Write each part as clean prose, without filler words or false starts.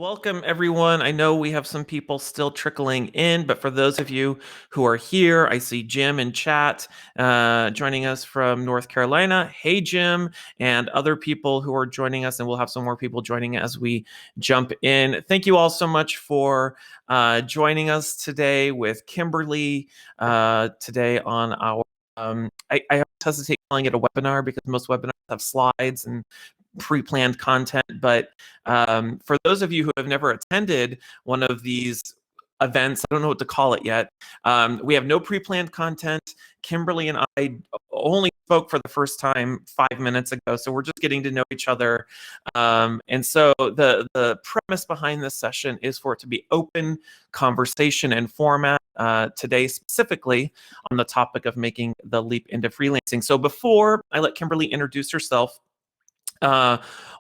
Welcome, everyone. I know we have some people still trickling in, but for those of you who are here, I see Jim in chat joining us from North Carolina. Hey, Jim, and other people who are joining us, and we'll have some more people joining as we jump in. Thank you all so much for joining us today with Kimberly today on our I hesitate calling it a webinar because most webinars have slides and pre-planned content, but for those of you who have never attended one of these events, I don't know what to call it yet. We have no pre-planned content. Kimberly and I only spoke for the first time 5 minutes ago, so we're just getting to know each other. And so the premise behind this session is for it to be open conversation and format, today specifically on the topic of making the leap into freelancing. So before I let Kimberly introduce herself,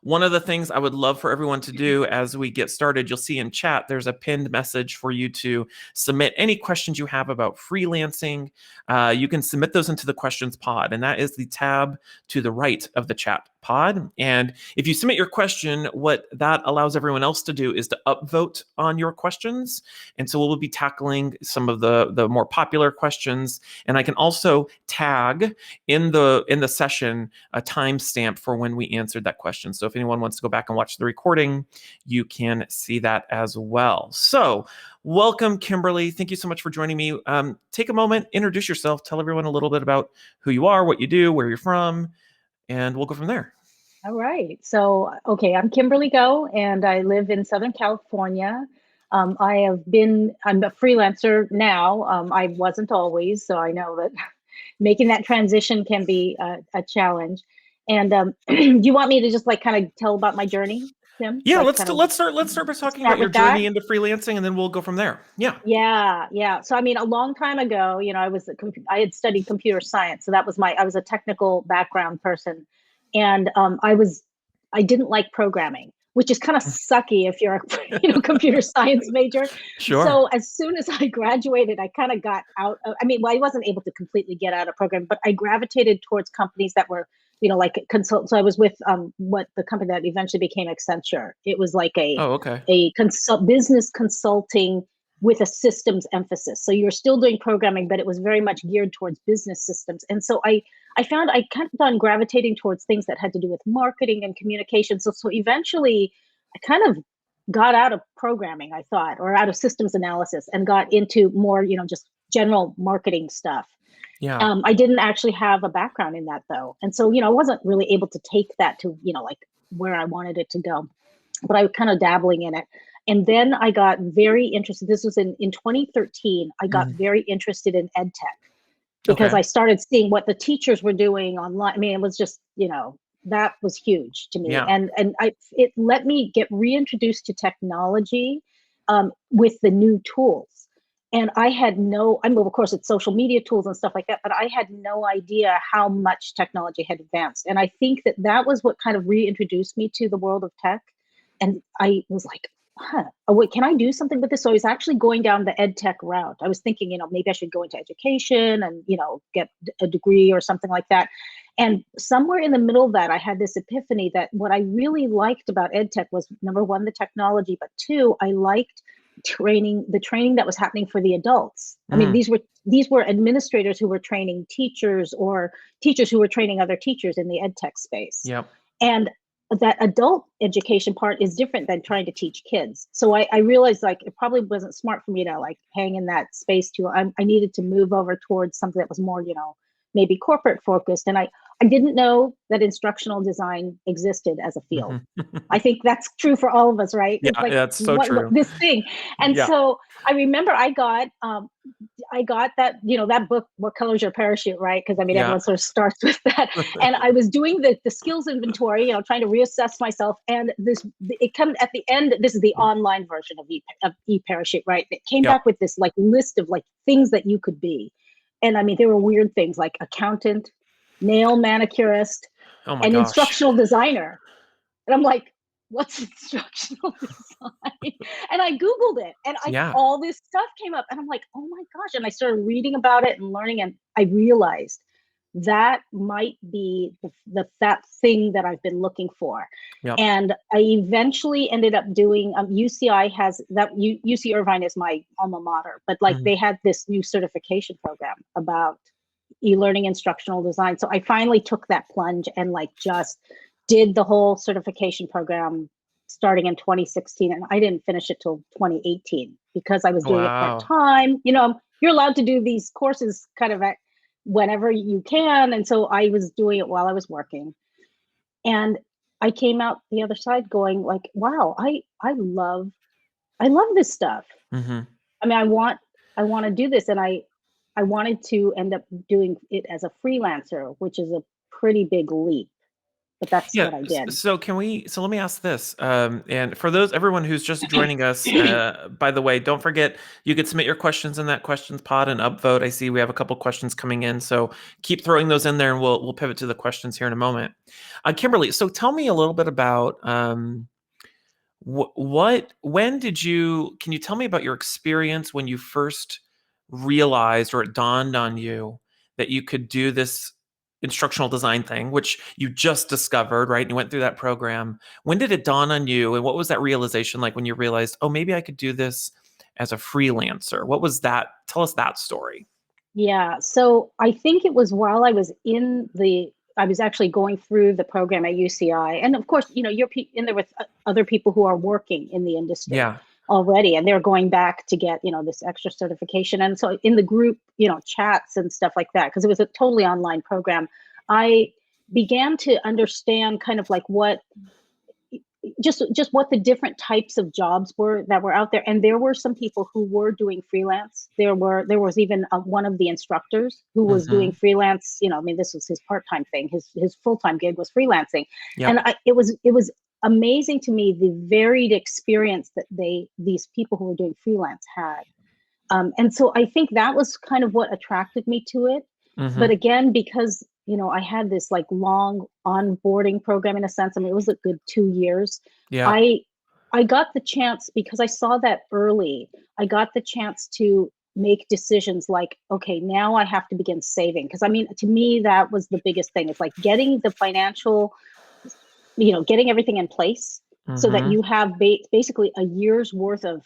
one of the things I would love for everyone to do as we get started, you'll see in chat, there's a pinned message for you to submit any questions you have about freelancing. You can submit those into the questions pod, and that is the tab to the right of the chat pod. And if you submit your question, what that allows everyone else to do is to upvote on your questions. And so we'll be tackling some of the more popular questions. And I can also tag in the session a timestamp for when we answered that question. So if anyone wants to go back and watch the recording, you can see that as well. So welcome, Kimberly. Thank you so much for joining me. Take a moment, introduce yourself, tell everyone a little bit about who you are, what you do, where you're from, and we'll go from there. All right. So, okay, I'm Kimberly Goh, and I live in Southern California. I'm a freelancer now. I wasn't always, so I know that making that transition can be a challenge. And do you want me to just like kind of tell about my journey, Tim? Yeah, like let's start by talking about your journey into freelancing, and then we'll go from there. Yeah. So I mean, a long time ago, I had studied computer science, so I was a technical background person, and I didn't like programming, which is kind of sucky if you're a computer science major. Sure. So as soon as I graduated, I kind of got out of, I wasn't able to completely get out of programming, but I gravitated towards companies that were, like consult. So I was with what the company that eventually became Accenture. It was like a business consulting with a systems emphasis. So you're still doing programming, but it was very much geared towards business systems. And so I found I kept on gravitating towards things that had to do with marketing and communication. So eventually I kind of got out of programming, I thought, or out of systems analysis, and got into more, just general marketing stuff. Yeah. I didn't actually have a background in that though. And so, I wasn't really able to take that to, like where I wanted it to go, but I was kind of dabbling in it. And then I got very interested. This was in 2013. I got very interested in ed tech because I started seeing what the teachers were doing online. I mean, it was just, that was huge to me. Yeah. And it let me get reintroduced to technology with the new tools. And I had of course it's social media tools and stuff like that, but I had no idea how much technology had advanced. And I think that was what kind of reintroduced me to the world of tech. And I was like, wait, can I do something with this? So I was actually going down the ed tech route. I was thinking, maybe I should go into education and, get a degree or something like that. And somewhere in the middle of that, I had this epiphany that what I really liked about ed tech was, number one, the technology, but two, I liked the training that was happening for the adults. I mean, these were administrators who were training teachers, or teachers who were training other teachers in the ed tech space. Yep. And that adult education part is different than trying to teach kids. So I realized like it probably wasn't smart for me to like hang in that space too. I needed to move over towards something that was more, maybe corporate focused. And I didn't know that instructional design existed as a field. I think that's true for all of us, right? Yeah, it's like, that's so true. This thing. And so I remember I got that, that book, What Color's Your Parachute, right? Because everyone sort of starts with that. And I was doing the skills inventory, trying to reassess myself. And it comes at the end, this is the online version of eParachute, right? It came back with this like list of like things that you could be. And there were weird things like accountant, nail manicurist, and instructional designer. And I'm like, what's instructional design? And I Googled it, and all this stuff came up, and I'm like, oh my gosh. And I started reading about it and learning, and I realized that might be that thing that I've been looking for. Yep. And I eventually ended up doing, UCI has that, UC Irvine is my alma mater, but like Mhm. they had this new certification program about e-learning instructional design. So I finally took that plunge and like just did the whole certification program starting in 2016. And I didn't finish it till 2018 because I was doing it Wow. part-time. You're allowed to do these courses kind of at whenever you can. And so I was doing it while I was working. And I came out the other side going like, wow, I love this stuff. Hmm. I mean, I want to do this. And I wanted to end up doing it as a freelancer, which is a pretty big leap, but that's Yeah. what I did. So let me ask this. And for everyone who's just joining us, by the way, don't forget you could submit your questions in that questions pod and upvote. I see we have a couple questions coming in, so keep throwing those in there, and we'll pivot to the questions here in a moment. Kimberly, so tell me a little bit about can you tell me about your experience when you first realized or it dawned on you that you could do this instructional design thing, which you just discovered, right? And you went through that program. When did it dawn on you? And what was that realization like when you realized, oh, maybe I could do this as a freelancer? What was that? Tell us that story. Yeah. So I think it was while I was actually going through the program at UCI. And of course, you're in there with other people who are working in the industry Yeah. already, and they're going back to get, this extra certification. And so in the group, chats and stuff like that, because it was a totally online program, I began to understand kind of like just what the different types of jobs were that were out there. And there were some people who were doing freelance. There was even one of the instructors who was doing Hmm. freelance. I mean, this was his part-time thing. His full-time gig was freelancing. And Yep. it was amazing to me the varied experience that these people who were doing freelance had. And so I think that was kind of what attracted me to it. But Hmm. again, because I had this like long onboarding program in a sense. I mean, it was a good 2 years. Yeah. I got the chance because I saw that early. I got the chance to make decisions like, okay, now I have to begin saving. Because I mean, to me, that was the biggest thing. It's like getting the financial, getting everything in place so that Hmm. you have basically a year's worth of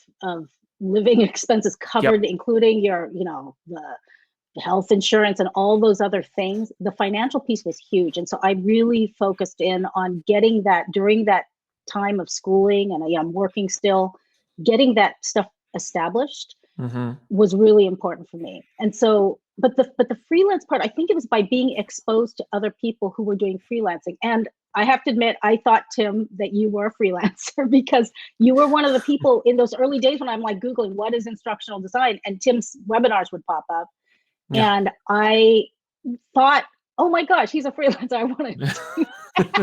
living expenses Yep. covered, including your, the health insurance and all those other things. The financial piece was huge. And so I really focused in on getting that during that time of schooling, and I'm working still, getting that stuff established Hmm. was really important for me. And so, but the freelance part, I think it was by being exposed to other people who were doing freelancing. And I have to admit, I thought, Tim, that you were a freelancer because you were one of the people in those early days when I'm like Googling what is instructional design, and Tim's webinars would pop up. Yeah. And I thought, oh my gosh, he's a freelancer. I want to do that.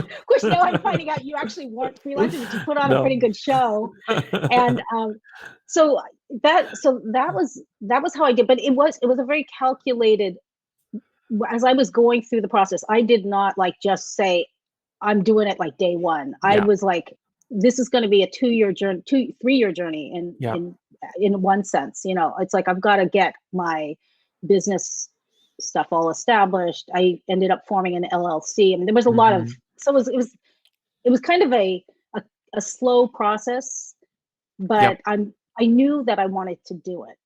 Of course, now I'm finding out you actually weren't freelancers, but you put on a pretty No. good show. And so that was how I did. But it was a very calculated. As I was going through the process, I did not like just say I'm doing it like day one. I Yeah. was like, this is going to be a 2 year journey, 3 year journey in Yeah. in one sense. It's like I've got to get my business stuff all established. I ended up forming an LLC. I mean, there was a lot of, Hmm. so it was kind of a, a slow process, Yep. but I knew that I wanted to do it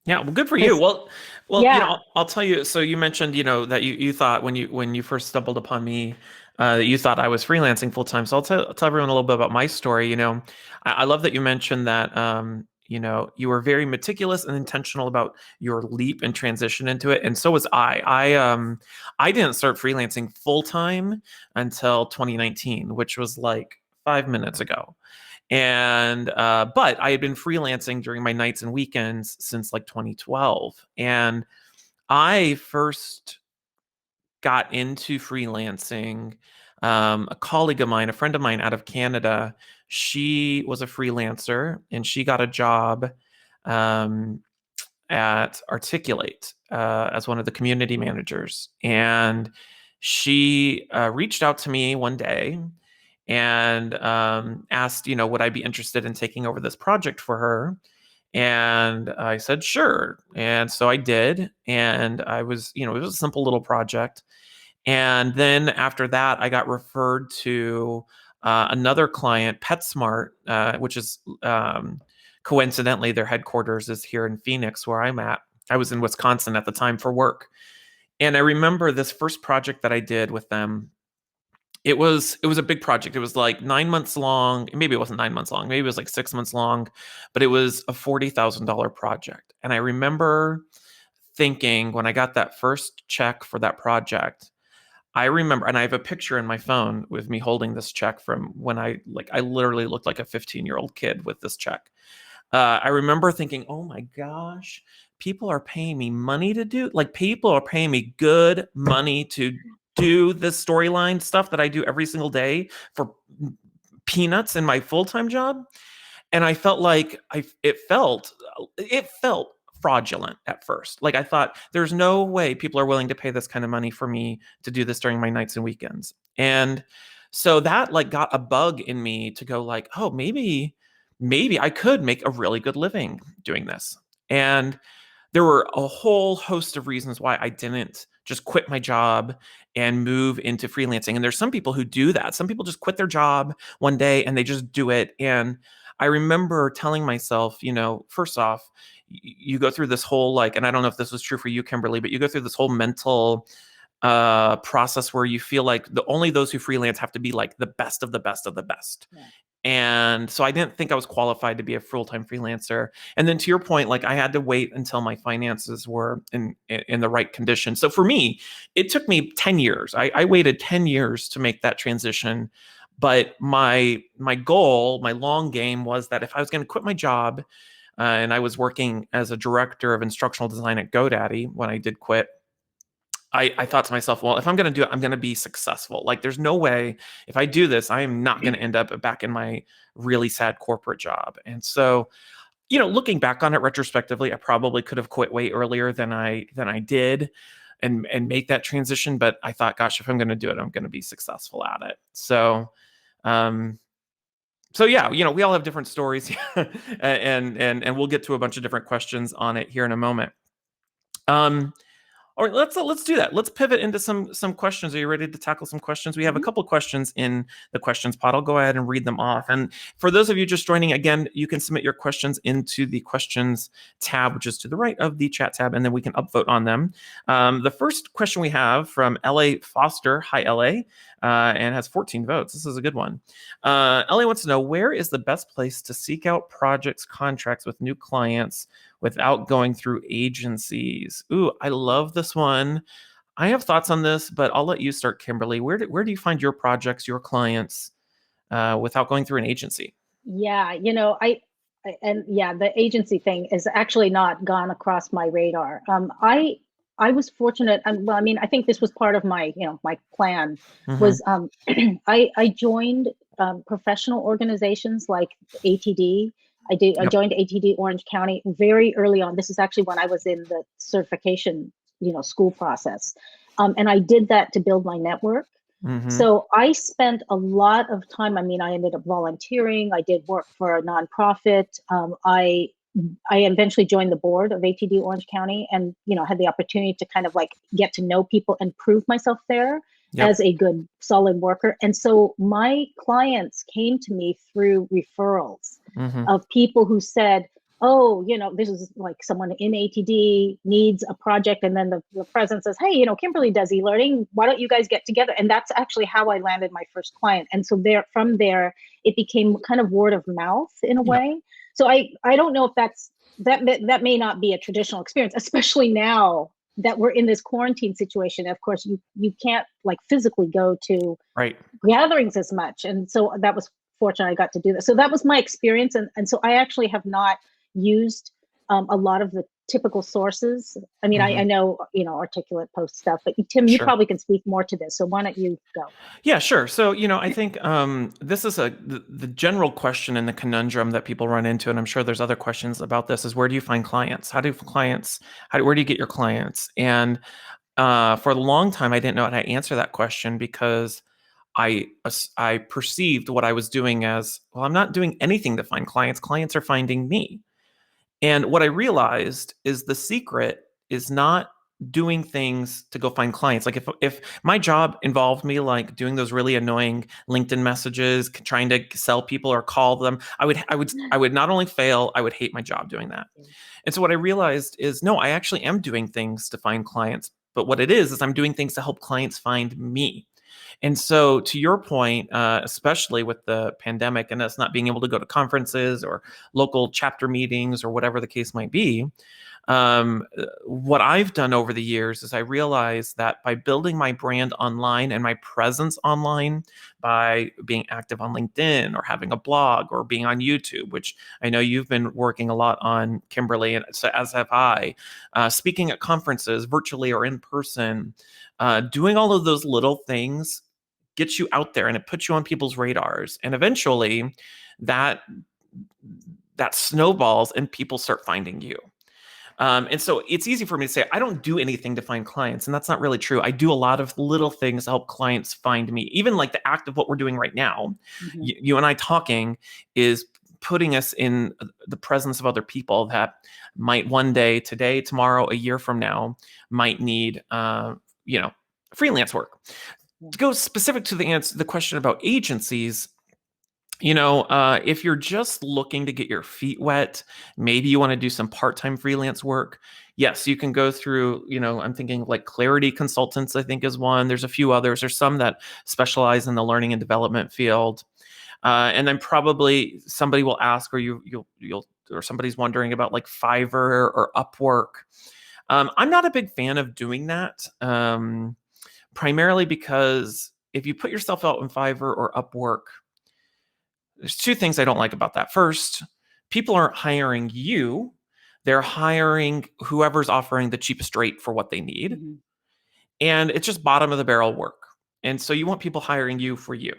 Yeah, well, good for you. because, Well, yeah, I'll tell you. So you mentioned, that you thought when you first stumbled upon me, that you thought I was freelancing full time. So I'll tell everyone a little bit about my story. I love that you mentioned that, you were very meticulous and intentional about your leap and transition into it, and so was I. I didn't start freelancing full time until 2019, which was like 5 minutes ago. And but I had been freelancing during my nights and weekends since like 2012. And I first got into freelancing. A colleague of mine, a friend of mine out of Canada, she was a freelancer and she got a job um, at Articulate as one of the community managers. And she reached out to me one day and asked, would I be interested in taking over this project for her? And I said, sure. And so I did. And I was, it was a simple little project. And then after that, I got referred to another client, PetSmart, which is coincidentally, their headquarters is here in Phoenix, where I'm at. I was in Wisconsin at the time for work. And I remember this first project that I did with them. It was a big project. It was like 9 months long. Maybe it wasn't 9 months long. Maybe it was like 6 months long, but it was a $40,000 project. And I remember thinking when I got that first check for that project, I remember, and I have a picture in my phone with me holding this check from when I literally looked like a 15-year-old kid with this check. I remember thinking, oh my gosh, people are paying me money to do, like, people are paying me good money to do this storyline stuff that I do every single day for peanuts in my full-time job. And I felt like it felt fraudulent at first. Like, I thought, there's no way people are willing to pay this kind of money for me to do this during my nights and weekends. And so that like got a bug in me to go like, oh, maybe I could make a really good living doing this. And there were a whole host of reasons why I didn't just quit my job and move into freelancing. And there's some people who do that. Some people just quit their job one day and they just do it. And I remember telling myself, first off, you go through this whole like, and I don't know if this was true for you, Kimberly, but you go through this whole mental process where you feel like only those who freelance have to be like the best of the best of the best. Yeah. And so I didn't think I was qualified to be a full-time freelancer. And then to your point, like, I had to wait until my finances were in the right condition. So for me, it took me 10 years. I waited 10 years to make that transition. But my goal, my long game was that if I was going to quit my job, and I was working as a director of instructional design at GoDaddy when I did quit, I thought to myself, well, if I'm going to do it, I'm going to be successful. Like, there's no way if I do this, I am not going to end up back in my really sad corporate job. And so, looking back on it retrospectively, I probably could have quit way earlier than I did and make that transition. But I thought, gosh, if I'm going to do it, I'm going to be successful at it. So, yeah, we all have different stories and we'll get to a bunch of different questions on it here in a moment. All right, let's do that. Let's pivot into some questions. Are you ready to tackle some questions? We have a couple questions in the questions pod. I'll go ahead and read them off. And for those of you just joining, again, you can submit your questions into the questions tab, which is to the right of the chat tab, and then we can upvote on them. The first question we have from LA Foster. Hi, LA, and has 14 votes. This is a good one. LA wants to know, where is the best place to seek out projects, contracts with new clients without going through agencies? Ooh, I love this one. I have thoughts on this, but I'll let you start, Kimberly. Where do you find your projects, your clients, without going through an agency? Yeah, the agency thing is actually not gone across my radar. I was fortunate, and well, I mean, I think this was part of my, my plan was I joined professional organizations like ATD. I joined ATD Orange County very early on. This is actually when I was in the certification, school process. And I did that to build my network. So I spent a lot of time. I mean, I ended up volunteering. I did work for a nonprofit. I eventually joined the board of ATD Orange County and, had the opportunity to kind of like get to know people and prove myself there as a good, solid worker. And so my clients came to me through referrals of people who said, oh, this is like someone in ATD needs a project. And then the president says, hey, Kimberly does e-learning. Why don't you guys get together? And that's actually how I landed my first client. And so from there, it became kind of word of mouth in a way. So I don't know if that may not be a traditional experience, especially now that we're in this quarantine situation. Of course, you can't like physically go to gatherings as much. And so that was fortunate I got to do that. So that was my experience. And so I actually have not used a lot of the typical sources. I mean, I know, Articulate post stuff, but Tim, you probably can speak more to this. So why don't you go? Yeah, sure. So, I think this is the general question and the conundrum that people run into, and I'm sure there's other questions about this, is where do you find clients? Where do you get your clients? And for a long time, I didn't know how to answer that question because I perceived what I was doing as, well, I'm not doing anything to find clients. Clients are finding me. And what I realized is the secret is not doing things to go find clients. Like if my job involved me like doing those really annoying LinkedIn messages, trying to sell people or call them, I would not only fail, I would hate my job doing that. And so what I realized is no, I actually am doing things to find clients. But what it is I'm doing things to help clients find me. And so, to your point, especially with the pandemic and us not being able to go to conferences or local chapter meetings or whatever the case might be, what I've done over the years is I realized that by building my brand online and my presence online, by being active on LinkedIn or having a blog or being on YouTube, which I know you've been working a lot on, Kimberly, and so as have I, speaking at conferences, virtually or in person, doing all of those little things gets you out there and it puts you on people's radars. And eventually that snowballs and people start finding you. And so it's easy for me to say, I don't do anything to find clients. And that's not really true. I do a lot of little things to help clients find me. Even like the act of what we're doing right now, you and I talking is putting us in the presence of other people that might one day, today, tomorrow, a year from now, might need, freelance work. To go specific to the question about agencies, if you're just looking to get your feet wet, maybe you want to do some part-time freelance work. Yes, you can go through, I'm thinking like Clarity Consultants, I think is one. There's a few others. There's some that specialize in the learning and development field. And then probably somebody will ask, or or somebody's wondering about like Fiverr or Upwork. I'm not a big fan of doing that, primarily because if you put yourself out on Fiverr or Upwork, there's two things I don't like about that. First, people aren't hiring you. They're hiring whoever's offering the cheapest rate for what they need. Mm-hmm. And it's just bottom of the barrel work. And so you want people hiring you for you.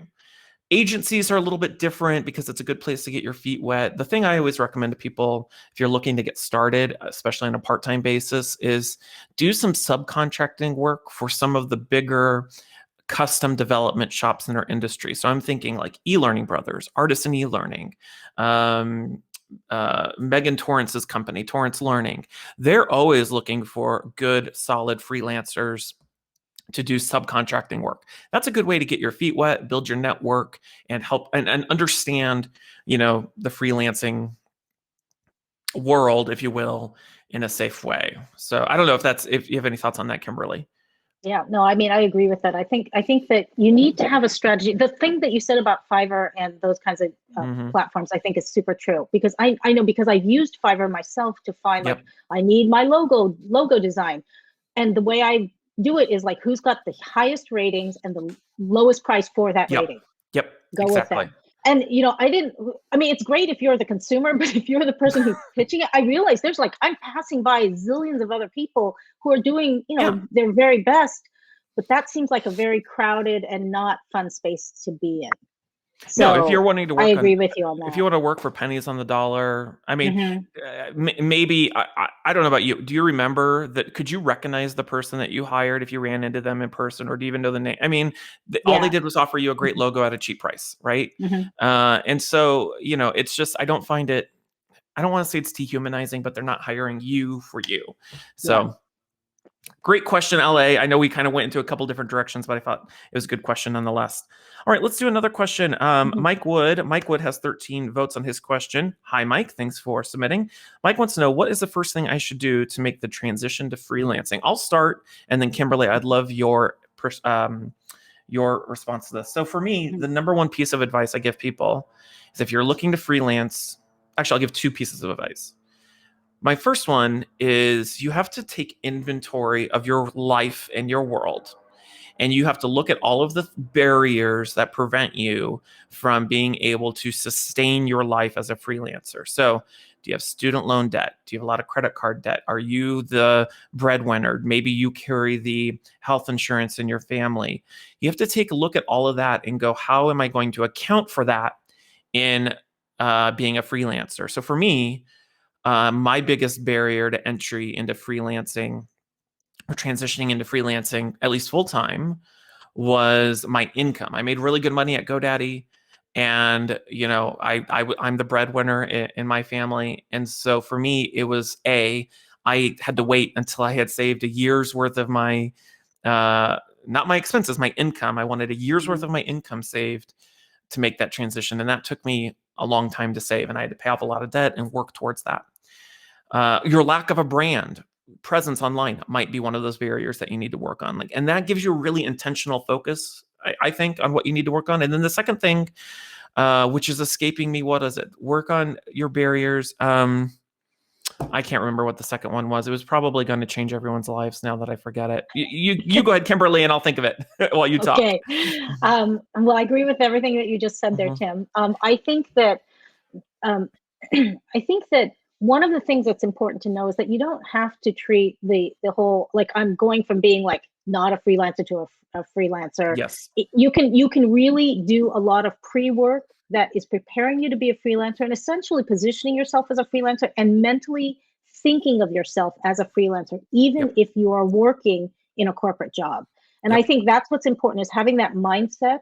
Agencies are a little bit different because it's a good place to get your feet wet. The thing I always recommend to people, if you're looking to get started, especially on a part-time basis, is do some subcontracting work for some of the bigger custom development shops in our industry. So I'm thinking like eLearning Brothers, Artisan eLearning, Megan Torrance's company, Torrance Learning. They're always looking for good, solid freelancers to do subcontracting work. That's a good way to get your feet wet, build your network, and help and understand, the freelancing world, if you will, in a safe way. So I don't know if you have any thoughts on that, Kimberly. Yeah, no, I mean, I agree with that. I think that you need to have a strategy. The thing that you said about Fiverr and those kinds of platforms, I think is super true, because I know, because I've used Fiverr myself to find like, I need my logo design. And the way I do it is like, who's got the highest ratings and the lowest price for that rating? Yep. Go Exactly. with them. And it's great if you're the consumer, but if you're the person who's pitching it, I realize there's like, I'm passing by zillions of other people who are doing, their very best, but that seems like a very crowded and not fun space to be in. So no, if you're wanting to work, I agree with you on that. If you want to work for pennies on the dollar, I mean, Mm-hmm. maybe I don't know about you. Do you remember that? Could you recognize the person that you hired if you ran into them in person, or do you even know the name? I mean, all they did was offer you a great logo at a cheap price, right? Mm-hmm. And so it's just I don't find it. I don't want to say it's dehumanizing, but they're not hiring you for you. So. Great question, LA. I know we kind of went into a couple different directions, but I thought it was a good question nonetheless. All right, let's do another question. Mike Wood. Mike Wood has 13 votes on his question. Hi, Mike. Thanks for submitting. Mike wants to know, what is the first thing I should do to make the transition to freelancing? I'll start, and then Kimberly, I'd love your response to this. So for me, the number one piece of advice I give people is if you're looking to freelance, actually, I'll give two pieces of advice. My first one is you have to take inventory of your life and your world. And you have to look at all of the barriers that prevent you from being able to sustain your life as a freelancer. So, do you have student loan debt? Do you have a lot of credit card debt? Are you the breadwinner? Maybe you carry the health insurance in your family. You have to take a look at all of that and go, how am I going to account for that in being a freelancer? So, for me, my biggest barrier to entry into freelancing or transitioning into freelancing, at least full time, was my income. I made really good money at GoDaddy, And, I'm the breadwinner in my family. And so for me, it was I had to wait until I had saved a year's worth of my, not my expenses, my income. I wanted a year's worth of my income saved to make that transition. And that took me a long time to save. And I had to pay off a lot of debt and work towards that. Your lack of a brand presence online might be one of those barriers that you need to work on. And that gives you a really intentional focus, I think, on what you need to work on. And then the second thing, which is escaping me, what is it? Work on your barriers. I can't remember what the second one was. It was probably going to change everyone's lives now that I forget it. You go ahead, Kimberly, and I'll think of it while you talk. Okay. Well, I agree with everything that you just said there, Tim. I think that one of the things that's important to know is that you don't have to treat the whole, like, I'm going from being like not a freelancer to a freelancer. Yes. You can really do a lot of pre-work that is preparing you to be a freelancer and essentially positioning yourself as a freelancer and mentally thinking of yourself as a freelancer, even if you are working in a corporate job. And I think that's what's important, is having that mindset.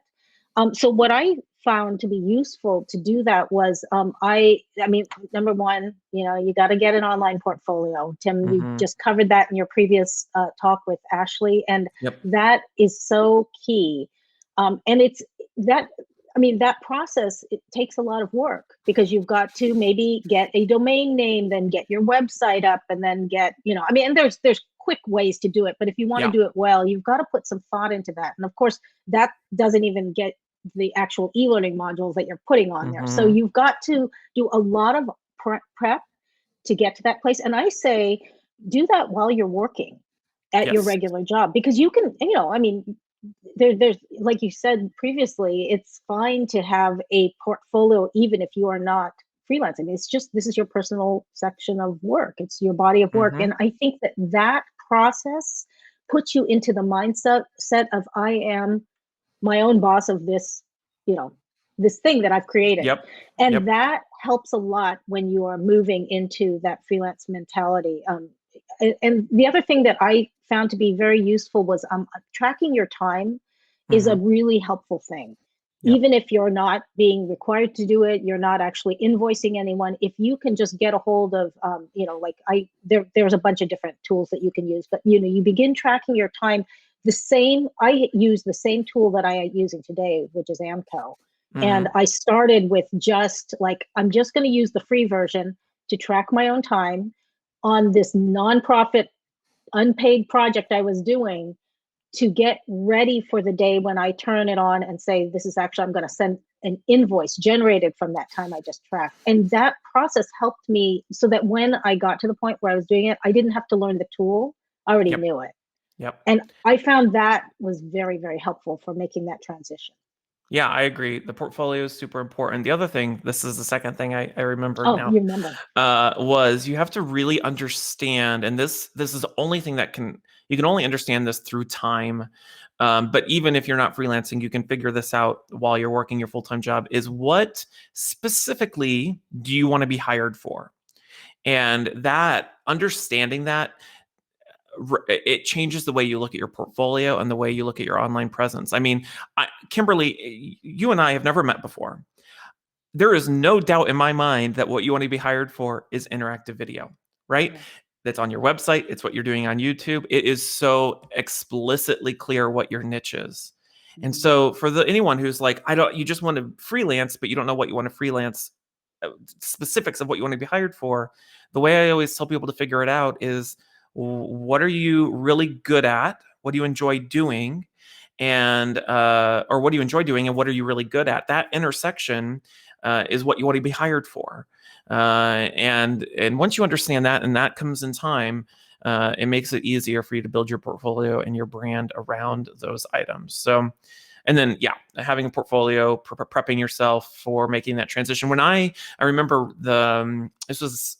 So what I found to be useful to do that was, I mean, number one, you got to get an online portfolio. Tim, you just covered that in your previous talk with Ashley, and that is so key. And it's that, that process, it takes a lot of work, because you've got to maybe get a domain name, then get your website up, and then get, and there's quick ways to do it, but if you want to do it well, you've got to put some thought into that. And of course, that doesn't even get the actual e-learning modules that you're putting on there. So you've got to do a lot of prep to get to that place. And I say, do that while you're working at your regular job, because you can, there's, like you said previously, it's fine to have a portfolio, even if you are not freelancing. It's just, this is your personal section of work. It's your body of work. And I think that process puts you into the mindset of, I am my own boss of this, this thing that I've created. And that helps a lot when you are moving into that freelance mentality. And the other thing that I found to be very useful was tracking your time is a really helpful thing. Even if you're not being required to do it, you're not actually invoicing anyone. If you can just get a hold of, there's a bunch of different tools that you can use, but you begin tracking your time. I use the same tool that I am using today, which is Amco. And I started with just like, I'm just going to use the free version to track my own time on this nonprofit unpaid project I was doing, to get ready for the day when I turn it on and say, this is actually, I'm going to send an invoice generated from that time I just tracked. And that process helped me so that when I got to the point where I was doing it, I didn't have to learn the tool. I already knew it. And I found that was very, very helpful for making that transition. Yeah, I agree. The portfolio is super important. The other thing, this is the second thing I remembered now. You remember. Was you have to really understand, and this is the only thing that you can only understand this through time. But even if you're not freelancing, you can figure this out while you're working your full-time job, is what specifically do you want to be hired for? And that, understanding that, it changes the way you look at your portfolio and the way you look at your online presence. I mean, Kimberly, you and I have never met before. There is no doubt in my mind that what you want to be hired for is interactive video, right? That's on your website. It's what you're doing on YouTube. It is so explicitly clear what your niche is. And so for anyone who's like, you just want to freelance, but you don't know what you want to freelance, specifics of what you want to be hired for, the way I always tell people to figure it out is, what are you really good at? What do you enjoy doing? And or what do you enjoy doing, and what are you really good at? That intersection is what you want to be hired for. And once you understand that, and that comes in time, it makes it easier for you to build your portfolio and your brand around those items. So, and then having a portfolio, prepping yourself for making that transition. When I remember this was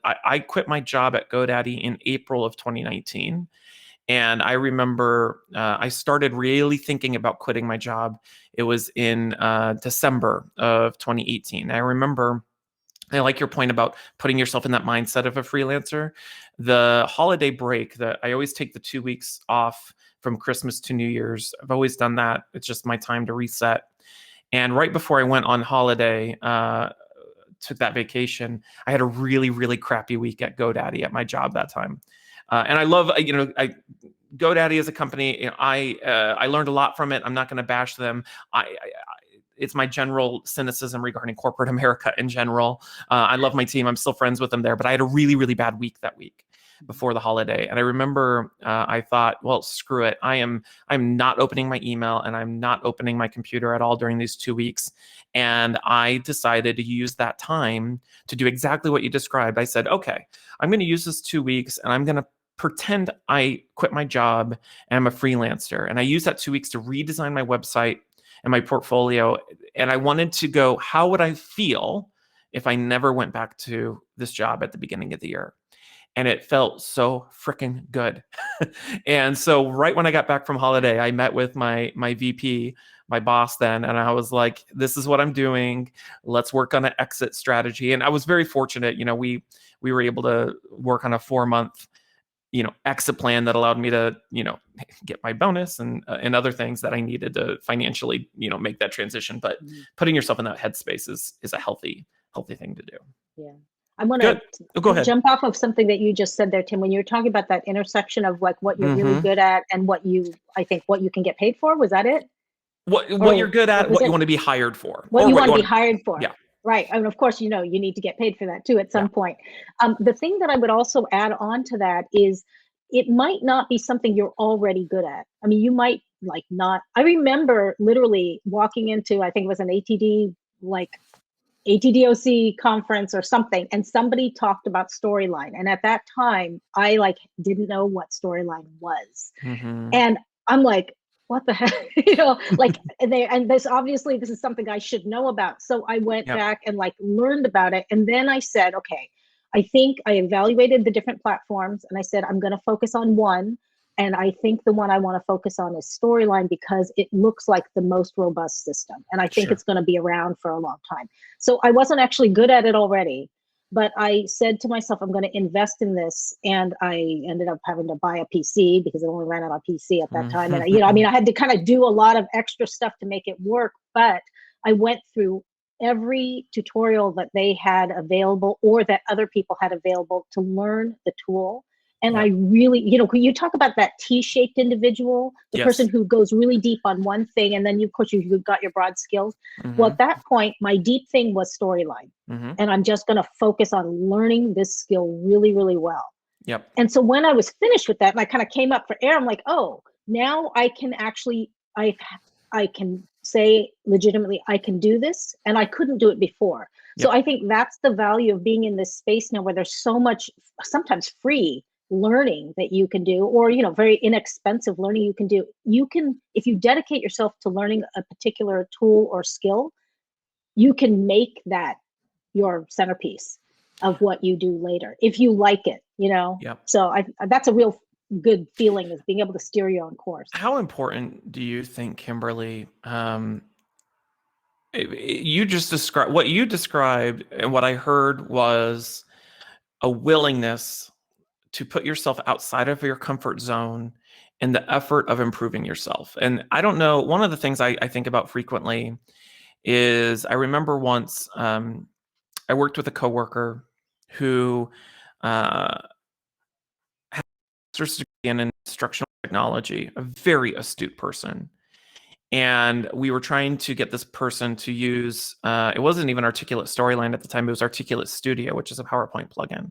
I quit my job at GoDaddy in April of 2019. And I remember I started really thinking about quitting my job. It was in December of 2018. I remember, I like your point about putting yourself in that mindset of a freelancer. The holiday break, that I always take the 2 weeks off from Christmas to New Year's. I've always done that. It's just my time to reset. And right before I went on holiday, took that vacation, I had a really, really crappy week at GoDaddy at my job that time. And I love, GoDaddy as a company. I learned a lot from it. I'm not going to bash them. It's my general cynicism regarding corporate America in general. I love my team. I'm still friends with them there, but I had a really, really bad week that week before the holiday. And I remember I thought, well, screw it. I'm not opening my email and I'm not opening my computer at all during these 2 weeks. And I decided to use that time to do exactly what you described. I said, okay, I'm going to use this 2 weeks and I'm going to pretend I quit my job and I'm a freelancer. And I used that 2 weeks to redesign my website and my portfolio. And I wanted to go, how would I feel if I never went back to this job at the beginning of the year? And it felt so freaking good. And so right when I got back from holiday, I met with my VP, my boss then, and I was like, this is what I'm doing. Let's work on an exit strategy. And I was very fortunate. We were able to work on a 4-month exit plan that allowed me to, get my bonus and other things that I needed to financially, make that transition. But putting yourself in that headspace is a healthy thing to do. Yeah. I want Good. Oh, go to ahead. jump off of something that you just said there, Tim, when you were talking about that intersection of like what you're really good at and what you can get paid for. Was that it? What you're good at, what you want to be hired for. What you want to be hired for. Yeah. Right. And of course, you need to get paid for that too at some point. The thing that I would also add on to that is it might not be something you're already good at. I mean, you might not. I remember literally walking into, I think it was an ATDOC conference or something, and somebody talked about storyline. And at that time, I didn't know what storyline was. And I'm like, what the heck? And this obviously this is something I should know about. So I went back and learned about it. And then I said, okay, I think I evaluated the different platforms and I said, I'm going to focus on one. And I think the one I want to focus on is storyline because it looks like the most robust system. And I think it's going to be around for a long time. So I wasn't actually good at it already, but I said to myself, I'm going to invest in this. And I ended up having to buy a PC because I only ran out of PC at that time. And I had to kind of do a lot of extra stuff to make it work, but I went through every tutorial that they had available or that other people had available to learn the tool. And I really, you talk about that T-shaped individual, the person who goes really deep on one thing, and then of course you've got your broad skills. Well, at that point, my deep thing was storyline. And I'm just going to focus on learning this skill really, really well. And so when I was finished with that, and I kind of came up for air, I'm like, oh, now I can actually, I can say legitimately, I can do this, and I couldn't do it before. So I think that's the value of being in this space now where there's so much, sometimes free learning that you can do, or very inexpensive learning you can do. You can, if you dedicate yourself to learning a particular tool or skill, you can make that your centerpiece of what you do later if you like it. So that's a real good feeling, is being able to steer your own course. How important do you think, Kimberly, you just described what you described, and what I heard was a willingness to put yourself outside of your comfort zone and the effort of improving yourself. And I don't know, one of the things I think about frequently is I remember once I worked with a coworker who had a master's degree in instructional technology, a very astute person. And we were trying to get this person to use, it wasn't even Articulate Storyline at the time, it was Articulate Studio, which is a PowerPoint plugin.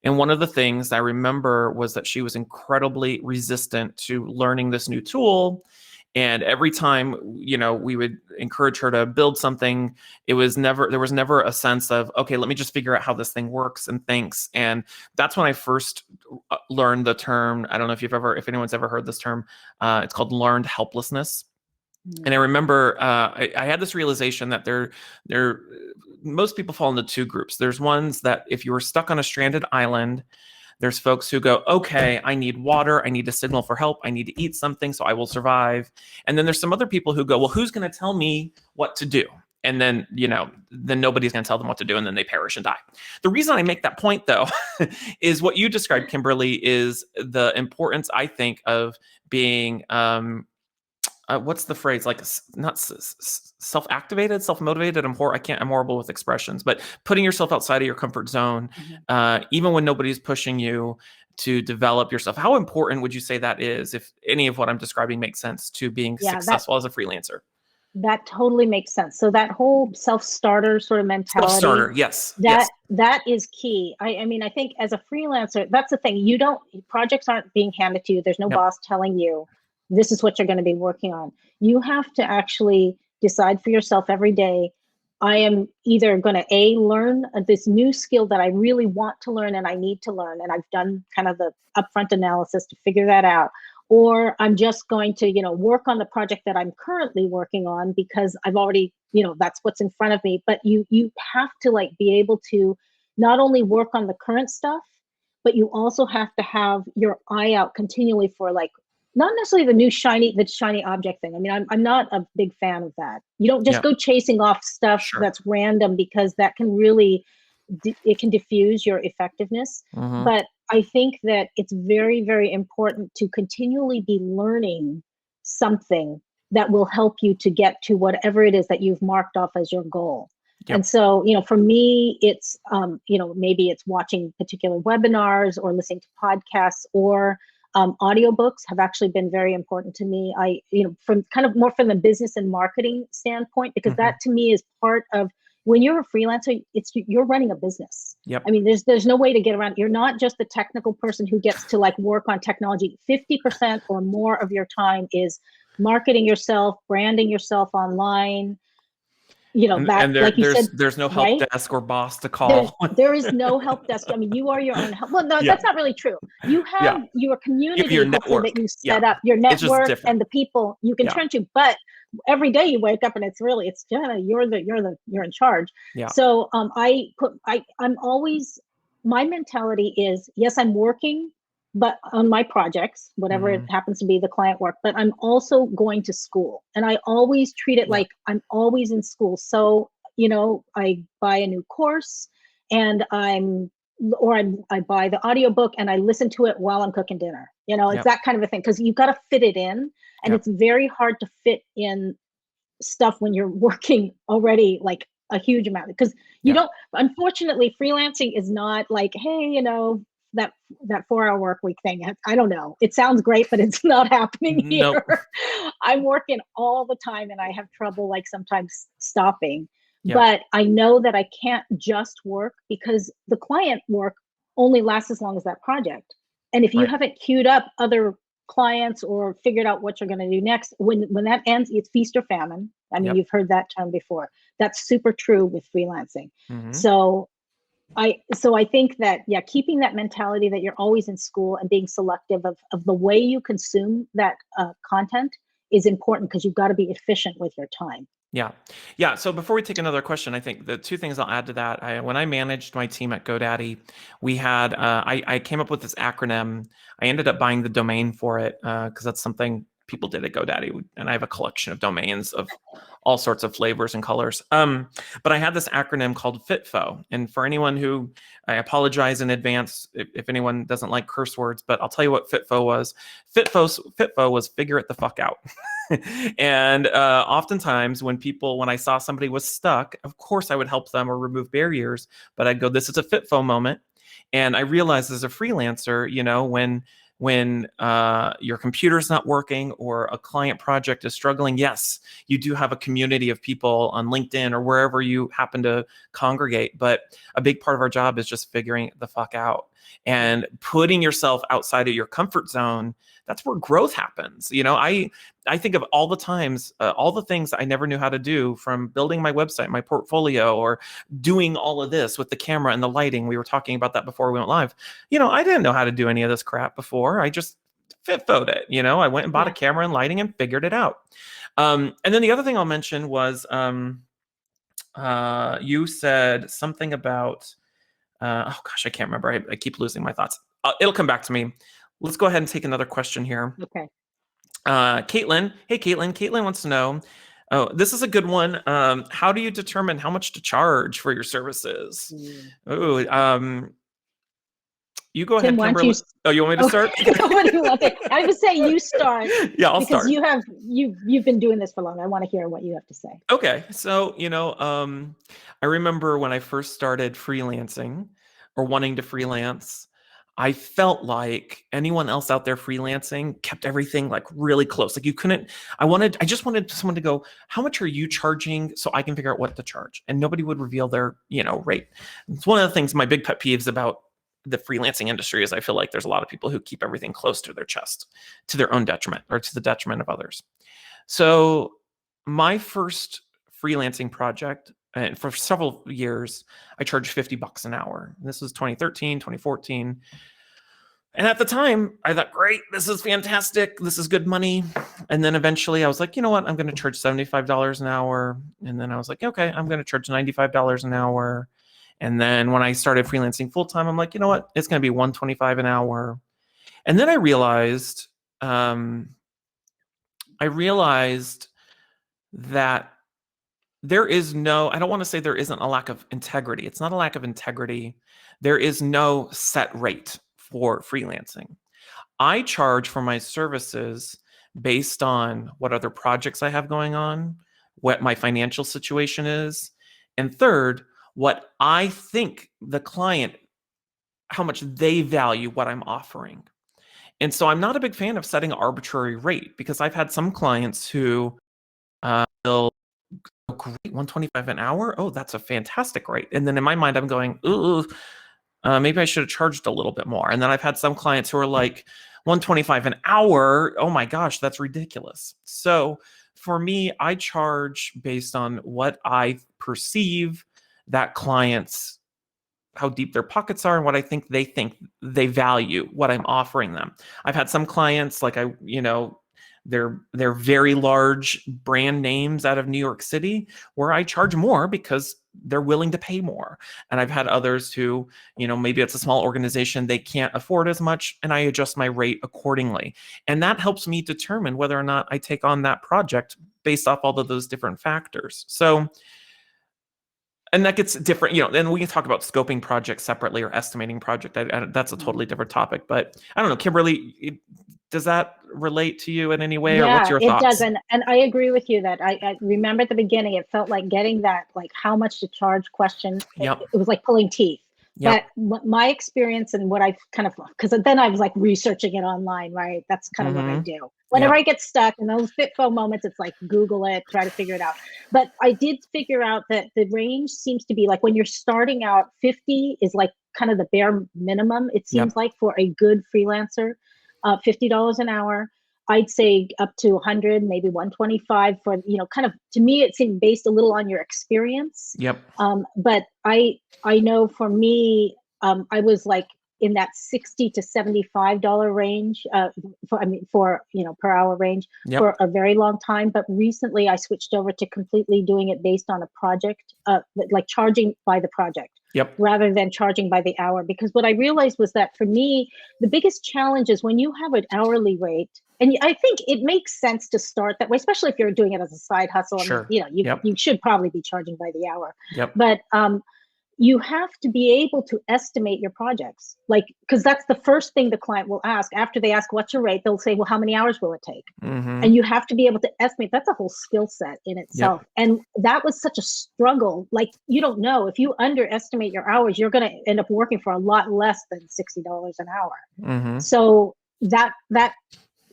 And one of the things I remember was that she was incredibly resistant to learning this new tool. And every time, we would encourage her to build something, there was never a sense of, okay, let me just figure out how this thing works and thinks. And that's when I first learned the term. I don't know if anyone's ever heard this term. It's called learned helplessness. And I remember I had this realization that most people fall into two groups. There's ones that if you were stuck on a stranded island, there's folks who go, okay, I need water, I need a signal for help, I need to eat something so I will survive. And then there's some other people who go, well, who's going to tell me what to do? And then, then nobody's going to tell them what to do, and then they perish and die. The reason I make that point, though, is what you described, Kimberly, is the importance, I think, of being what's the phrase? Like not self-activated, self-motivated. I'm horrible with expressions, but putting yourself outside of your comfort zone, even when nobody's pushing you to develop yourself. How important would you say that is, if any of what I'm describing makes sense, to being successful as a freelancer? That totally makes sense. So that whole self-starter sort of mentality, Self-starter, yes. That is key. I mean, I think as a freelancer, that's the thing. Projects aren't being handed to you. There's no boss telling you this is what you're going to be working on. You have to actually decide for yourself every day. I am either going to learn this new skill that I really want to learn and I need to learn, and I've done kind of the upfront analysis to figure that out, or I'm just going to, work on the project that I'm currently working on because I've already, that's what's in front of me. But you have to be able to not only work on the current stuff, but you also have to have your eye out continually for not necessarily the shiny object thing. I mean, I'm not a big fan of that. You don't just go chasing off stuff that's random, because that can really, it can diffuse your effectiveness. But I think that it's very, very important to continually be learning something that will help you to get to whatever it is that you've marked off as your goal. And so, for me, it's, maybe it's watching particular webinars or listening to podcasts, or audiobooks have actually been very important to me. From kind of more from the business and marketing standpoint, because that to me is part of, when you're a freelancer, you're running a business. I mean, there's no way to get around. You're not just the technical person who gets to work on technology. 50% or more of your time is marketing yourself, branding yourself online. There's no help desk or boss to call. There is no help desk. I mean, you are your own help. Well, no, that's not really true. You have your community, your network that you set up, your network, and the people you can turn to. But every day you wake up and you're in charge. So I'm always, my mentality is, yes, I'm working, but on my projects, whatever it happens to be, the client work, but I'm also going to school, and I always treat it like I'm always in school. So, I buy a new course, and I buy the audiobook and I listen to it while I'm cooking dinner. It's that kind of a thing, because you've got to fit it in, and it's very hard to fit in stuff when you're working already a huge amount, because you don't, unfortunately, freelancing is not hey, that 4-hour work week thing. I don't know. It sounds great, but it's not happening here. Nope. I'm working all the time, and I have trouble sometimes stopping. But I know that I can't just work, because the client work only lasts as long as that project. And if you haven't queued up other clients or figured out what you're going to do next, when that ends, it's feast or famine. I mean, you've heard that term before. That's super true with freelancing. So I think that, keeping that mentality that you're always in school and being selective of the way you consume that content is important, because you've got to be efficient with your time. Yeah. So before we take another question, I think the two things I'll add to that, when I managed my team at GoDaddy, we had, I came up with this acronym. I ended up buying the domain for it, because that's something people did at GoDaddy. And I have a collection of domains of all sorts of flavors and colors. But I had this acronym called Fitfo. And for anyone who, I apologize in advance if anyone doesn't like curse words, but I'll tell you what Fitfo was. Fitfo was figure it the fuck out. And oftentimes when I saw somebody was stuck, of course I would help them or remove barriers, but I'd go, this is a Fitfo moment. And I realized as a freelancer, when your computer's not working or a client project is struggling, yes, you do have a community of people on LinkedIn or wherever you happen to congregate. But a big part of our job is just figuring the fuck out and putting yourself outside of your comfort zone. That's where growth happens. I think of all the times, all the things I never knew how to do, from building my website, my portfolio, or doing all of this with the camera and the lighting. We were talking about that before we went live. I didn't know how to do any of this crap before. I just Fitfo'd it. I went and bought a camera and lighting and figured it out. And then the other thing I'll mention was you said something about, oh gosh, I can't remember. I keep losing my thoughts. It'll come back to me. Let's go ahead and take another question here. Okay. Caitlin. Hey, Caitlin. Caitlin wants to know, this is a good one. How do you determine how much to charge for your services? You go Tim, ahead, why don't you? Kimberly. Oh, you want me to Okay, start? what do you want to say? I would say you start Yeah, I'll because start. you've been doing this for long. I want to hear what you have to say. Okay, so I remember when I first started freelancing or wanting to freelance, I felt like anyone else out there freelancing kept everything like really close. Like you couldn't, I just wanted someone to go, how much are you charging so I can figure out what to charge? And nobody would reveal their, rate. It's one of the things, my big pet peeves about the freelancing industry is I feel like there's a lot of people who keep everything close to their chest to their own detriment or to the detriment of others. So my first freelancing project, and for several years, I charged $50 an hour. This was 2013, 2014. And at the time, I thought, great, this is fantastic. This is good money. And then eventually I was like, you know what? I'm going to charge $75 an hour. And then I was like, okay, I'm going to charge $95 an hour. And then when I started freelancing full time, I'm like, you know what? It's going to be $125 an hour. And then um, I realized that I don't want to say there isn't a lack of integrity. It's not a lack of integrity. There is no set rate for freelancing. I charge for my services based on what other projects I have going on, what my financial situation is, and third, what I think the client, how much they value what I'm offering. And so I'm not a big fan of setting an arbitrary rate because I've had some clients who will great, 125 an hour. Oh, that's a fantastic rate. And then in my mind, I'm going, ooh, maybe I should have charged a little bit more. And then I've had some clients who are like, 125 an hour. Oh my gosh, that's ridiculous. So for me, I charge based on what I perceive that clients, how deep their pockets are and what I think they value what I'm offering them. I've had some clients like they're very large brand names out of New York City where I charge more because they're willing to pay more. And I've had others who, maybe it's a small organization, they can't afford as much, and I adjust my rate accordingly. And that helps me determine whether or not I take on that project based off all of those different factors. So, and that gets different, then we can talk about scoping projects separately or estimating project. That's a totally different topic, but I don't know, Kimberly, does that relate to you in any way, or what's Yeah, your it does. thoughts? And I agree with you that I remember at the beginning, it felt like getting that, like how much to charge question. Yep. It was like pulling teeth. But Yep. my experience and what I've kind of, because then I was like researching it online, right? That's kind of what I Mm-hmm. do. Whenever Yep. I get stuck in those Fitfo moments, it's like Google it, try to figure it out. But I did figure out that the range seems to be like when you're starting out, 50 is like kind of the bare minimum, it seems Yep. like, for a good freelancer, $50 an hour. I'd say up to 100, maybe 125 for, kind of, to me, it seemed based a little on your experience. Yep. But I know for me, I was like in that $60 to $75 range, for per hour range Yep. for a very long time. But recently I switched over to completely doing it based on a project, like charging by the project. Yep. Rather than charging by the hour. Because what I realized was that for me, the biggest challenge is when you have an hourly rate, and I think it makes sense to start that way, especially if you're doing it as a side hustle. I mean, Sure. Yep. you should probably be charging by the hour. Yep. But you have to be able to estimate your projects, like, because that's the first thing the client will ask. After they ask what's your rate, they'll say, well, how many hours will it take? Mm-hmm. And you have to be able to estimate. That's a whole skill set in itself. Yep. And that was such a struggle. Like, you don't know, if you underestimate your hours, you're going to end up working for a lot less than $60 an hour. Mm-hmm. So that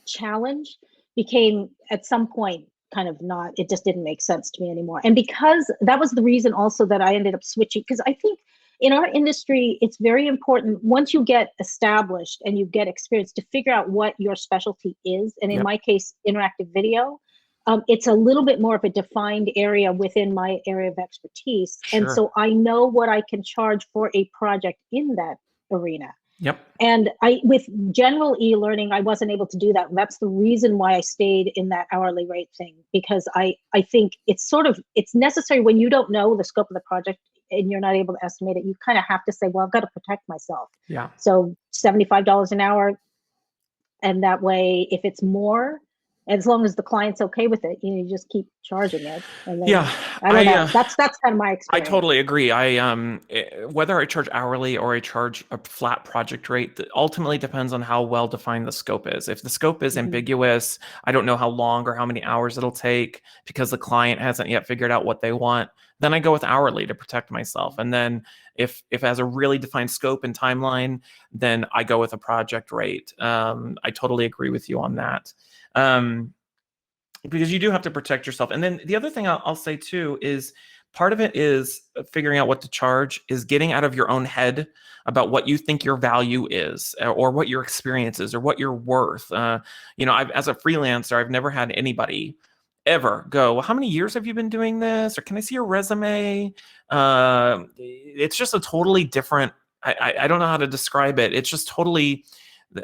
challenge became at some point kind of not, it just didn't make sense to me anymore. And because that was the reason also that I ended up switching, because I think in our industry, it's very important once you get established and you get experience to figure out what your specialty is. And in Yep. my case, interactive video, it's a little bit more of a defined area within my area of expertise. Sure. And so I know what I can charge for a project in that arena. Yep. And with general e-learning, I wasn't able to do that. That's the reason why I stayed in that hourly rate thing, because I think it's necessary when you don't know the scope of the project and you're not able to estimate it. You kind of have to say, well, I've got to protect myself. Yeah. So $75 an hour. And that way, if it's more, as long as the client's okay with it, you just keep charging it. And Yeah, then I don't I know. That's kind of my I experience. totally agree. Whether I charge hourly or I charge a flat project rate, that ultimately depends on how well defined the scope is. If the scope is Hmm. ambiguous, I don't know how long or how many hours it'll take because the client hasn't yet figured out what they want, then I go with hourly to protect myself. And then if it has a really defined scope and timeline, then I go with a project rate. I totally agree with you on that. Because you do have to protect yourself. And then the other thing I'll say too is part of it is figuring out what to charge, is getting out of your own head about what you think your value is, or what your experience is, or what you're worth. As a freelancer, I've never had anybody ever go, well, how many years have you been doing this? Or can I see your resume? It's just a totally different, I don't know how to describe it. It's just totally,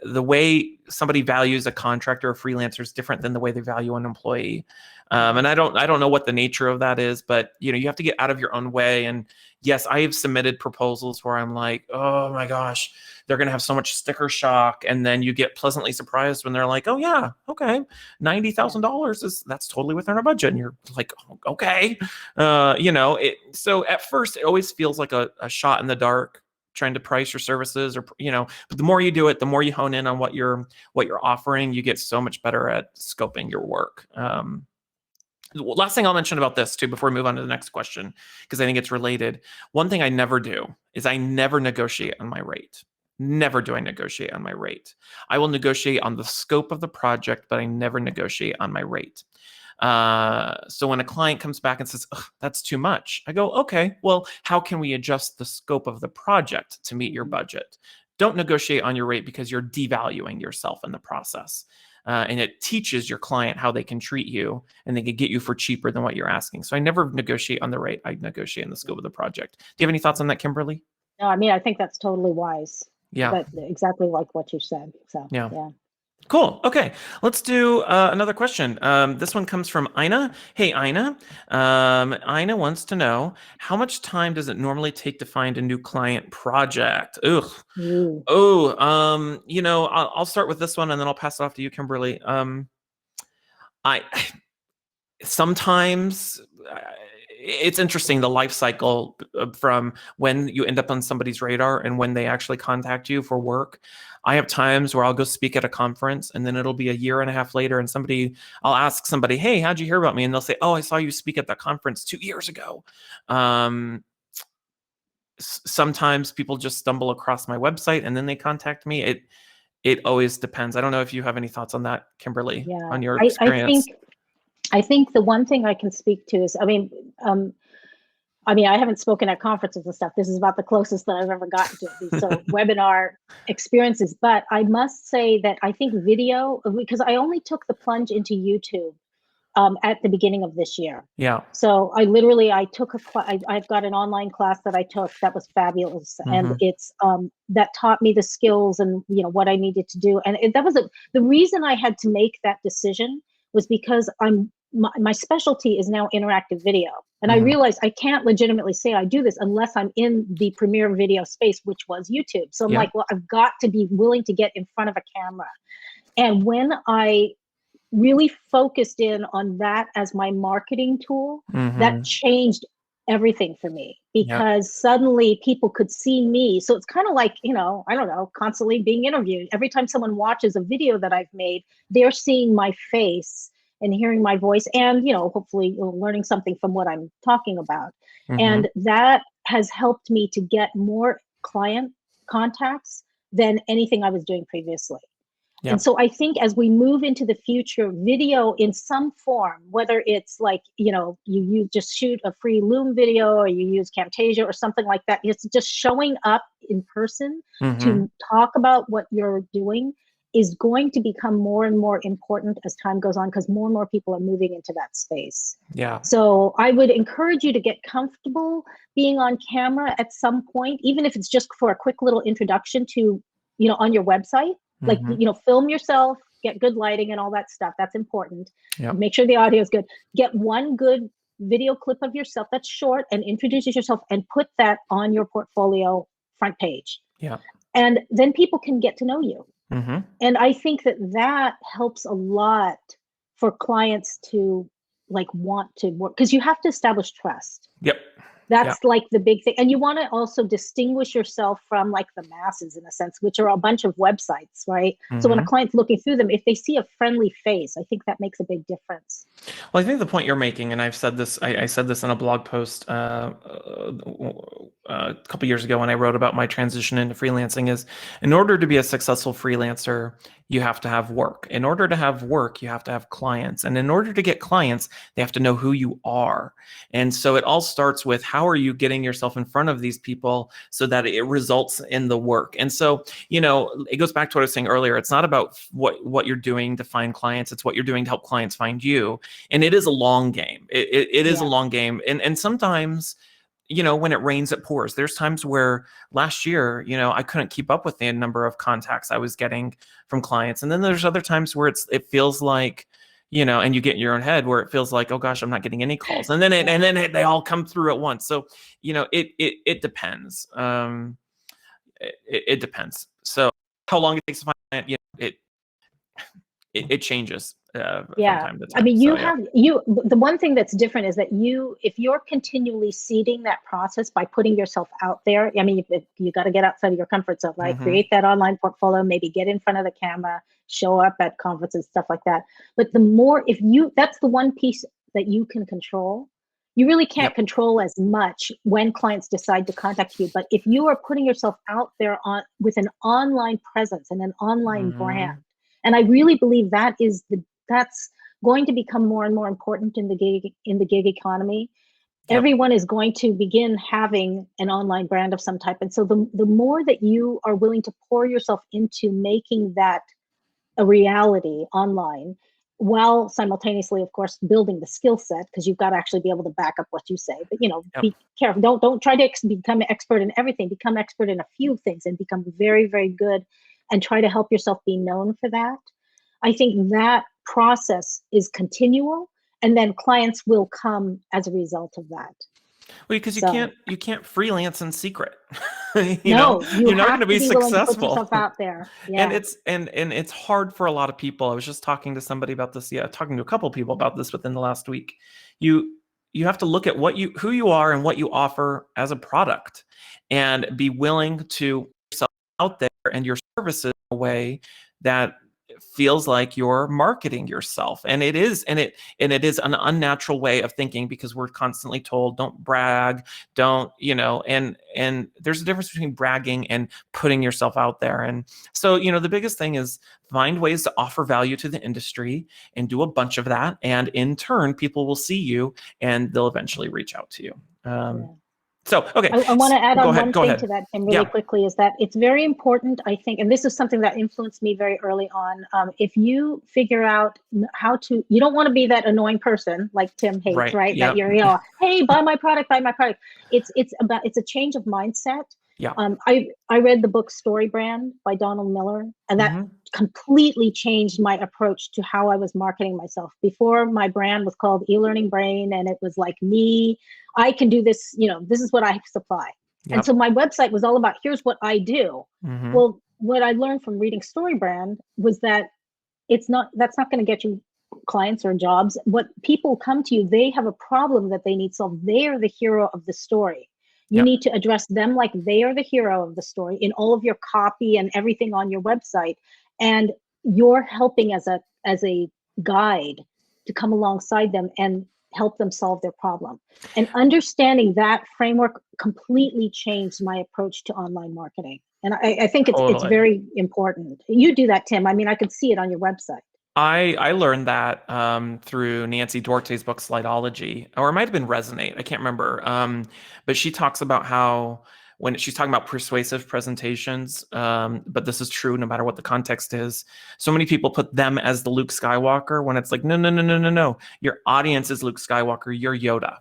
the way somebody values a contractor or freelancer is different than the way they value an employee. And I don't know what the nature of that is, but you have to get out of your own way. And yes, I have submitted proposals where I'm like, oh my gosh, they're going to have so much sticker shock. And then you get pleasantly surprised when they're like, oh yeah, okay, $90,000 that's totally within our budget. And you're like, okay. So at first it always feels like a shot in the dark, trying to price your services, or but the more you do it, the more you hone in on what you're offering, you get so much better at scoping your work. Last thing I'll mention about this too before we move on to the next question, because I think it's related. One thing I never do is I never negotiate on my rate. Never do I negotiate on my rate. I will negotiate on the scope of the project, but I never negotiate on my rate. So when a client comes back and says, that's too much, I go, okay, well, how can we adjust the scope of the project to meet your budget? Don't negotiate on your rate, because you're devaluing yourself in the process. And it teaches your client how they can treat you, and they can get you for cheaper than what you're asking. So I never negotiate on the rate. I negotiate on the scope of the project. Do you have any thoughts on that, Kimberly? No, I mean, I think that's totally wise. Yeah. But exactly like what you said. So, Yeah. yeah. Cool. Okay. Let's do another question. This one comes from Ina. Hey, Ina. Ina wants to know, how much time does it normally take to find a new client project? Ugh. Ooh. Oh, I'll start with this one and then I'll pass it off to you, Kimberly. I sometimes it's interesting, the life cycle from when you end up on somebody's radar and when they actually contact you for work. I have times where I'll go speak at a conference and then it'll be a year and a half later, and I'll ask somebody, hey, how'd you hear about me? And they'll say, oh, I saw you speak at that conference 2 years ago. Sometimes people just stumble across my website and then they contact me. It always depends. I don't know if you have any thoughts on that, Kimberly, Yeah. on your I experience. think the one thing I can speak to is, I haven't spoken at conferences and stuff. This is about the closest that I've ever gotten to these webinar experiences. But I must say that I think video, because I only took the plunge into YouTube at the beginning of this year. Yeah. So I took I've got an online class that I took that was fabulous, and it's that taught me the skills and what I needed to do. And that was the reason I had to make that decision, was because my specialty is now interactive video. And I realized I can't legitimately say I do this unless I'm in the premier video space, which was YouTube. So I'm like, well, I've got to be willing to get in front of a camera. And when I really focused in on that as my marketing tool, that changed everything for me, because suddenly people could see me. So it's kind of like, I don't know, constantly being interviewed. Every time someone watches a video that I've made, they're seeing my face and hearing my voice, and hopefully learning something from what I'm talking about. And that has helped me to get more client contacts than anything I was doing previously. Yeah. And so I think as we move into the future, video in some form, whether it's like, you just shoot a free Loom video, or you use Camtasia or something like that, it's just showing up in person to talk about what you're doing, is going to become more and more important as time goes on, because more and more people are moving into that space. Yeah. So I would encourage you to get comfortable being on camera at some point, even if it's just for a quick little introduction to, on your website. Like, film yourself, get good lighting and all that stuff. That's important. Yep. Make sure the audio is good. Get one good video clip of yourself that's short and introduce yourself, and put that on your portfolio front page. Yeah. And then people can get to know you. Mm-hmm. And I think that helps a lot for clients to like want to work, because you have to establish trust. Yep. That's like the big thing. And you want to also distinguish yourself from like the masses in a sense, which are a bunch of websites, right? So when a client's looking through them, if they see a friendly face, I think that makes a big difference. Well, I think the point you're making, and I've said this, I said this in a blog post a couple years ago when I wrote about my transition into freelancing, is in order to be a successful freelancer, you have to have work. In order to have work, you have to have clients. And in order to get clients, they have to know who you are. And so it all starts with, how are you getting yourself in front of these people so that it results in the work? And so, it goes back to what I was saying earlier. It's not about what you're doing to find clients. It's what you're doing to help clients find you. And it is a long game. It is a long game. And sometimes, when it rains, it pours. There's times where last year, I couldn't keep up with the number of contacts I was getting from clients. And then there's other times where it feels like, and you get in your own head where it feels like, oh gosh, I'm not getting any calls. And then they all come through at once. So, it depends. It depends. So how long it takes to find a client, it changes from time to time. I mean, the one thing that's different is that if you're continually seeding that process by putting yourself out there, I mean, you got to get outside of your comfort zone, right? Create that online portfolio, maybe get in front of the camera, show up at conferences, stuff like that. But that's the one piece that you can control. You really can't control as much when clients decide to contact you. But if you are putting yourself out there with an online presence and an online brand, and I really believe that's going to become more and more important in the gig economy. Everyone is going to begin having an online brand of some type. And so the more that you are willing to pour yourself into making that a reality online, while simultaneously, of course, building the skill set, because you've got to actually be able to back up what you say. But be careful. Don't try to become an expert in everything. Become expert in a few things and become very, very good, and try to help yourself be known for that. I think that process is continual, and then clients will come as a result of that. Well, because you can't freelance in secret. You're not going to be successful. Put yourself out there. And it's hard for a lot of people. I was just talking to somebody about this. Talking to a couple of people about this within the last week. You have to look at who you are and what you offer as a product, and be willing to put yourself out there and your services in a way that feels like you're marketing yourself. And it is an unnatural way of thinking, because we're constantly told, don't brag, don't, and there's a difference between bragging and putting yourself out there. And so, the biggest thing is find ways to offer value to the industry and do a bunch of that. And in turn, people will see you and they'll eventually reach out to you. So, okay. I want to add on one thing to that, Tim, really quickly, is that it's very important, I think, and this is something that influenced me very early on. If you figure out you don't want to be that annoying person like Tim hates, right? That you're, hey, buy my product, buy my product. It's a change of mindset. Yeah. I read the book Story Brand by Donald Miller, and that completely changed my approach to how I was marketing myself. Before, my brand was called eLearning Brain, and it was like me. I can do this, this is what I supply. Yep. And so my website was all about, here's what I do. Well, what I learned from reading Story Brand was that that's not going to get you clients or jobs. What people come to you, they have a problem that they need solved. They are the hero of the story. You need to address them like they are the hero of the story in all of your copy and everything on your website. And you're helping as a guide to come alongside them and help them solve their problem. And understanding that framework completely changed my approach to online marketing. And I think it's very important. You do that, Tim. I mean, I could see it on your website. I learned that through Nancy Duarte's book Slideology, or it might have been Resonate. I can't remember. But she talks about how, when she's talking about persuasive presentations, but this is true no matter what the context is. So many people put them as the Luke Skywalker, when it's like, no. Your audience is Luke Skywalker. You're Yoda.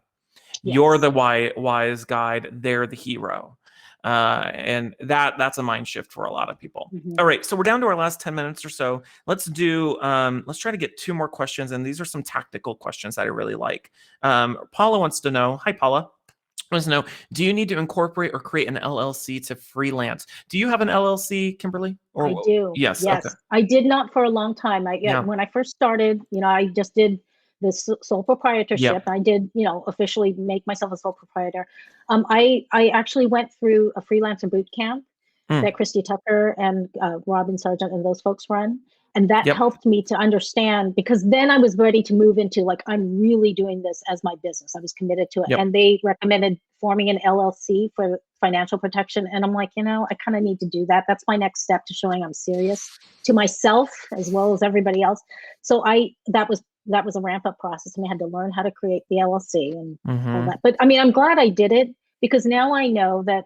Yes. You're the wise guide. They're the hero. And that's a mind shift for a lot of people. All right, so we're down to our last 10 minutes or so. Let's try to get 2 more questions, and these are some tactical questions that I really like. Paula wants to know, hi Paula, Let's know, do you need to incorporate or create an LLC to freelance? Do you have an LLC, Kimberly? I do. Yes. Okay. Yes. I did not for a long time. Yeah. When I first started, I just did this sole proprietorship. Yep. I did, officially make myself a sole proprietor. I actually went through a freelancer boot camp Mm. that Christy Tucker and Robin Sargent and those folks run. And that Yep. helped me to understand, because then I was ready to move into, like, I'm really doing this as my business. I was committed to it. Yep. And they recommended forming an LLC for financial protection. And I'm like, I kind of need to do that. That's my next step to showing I'm serious to myself as well as everybody else. So that was a ramp up process, and I had to learn how to create the LLC and all that. But I mean, I'm glad I did it, because now I know that,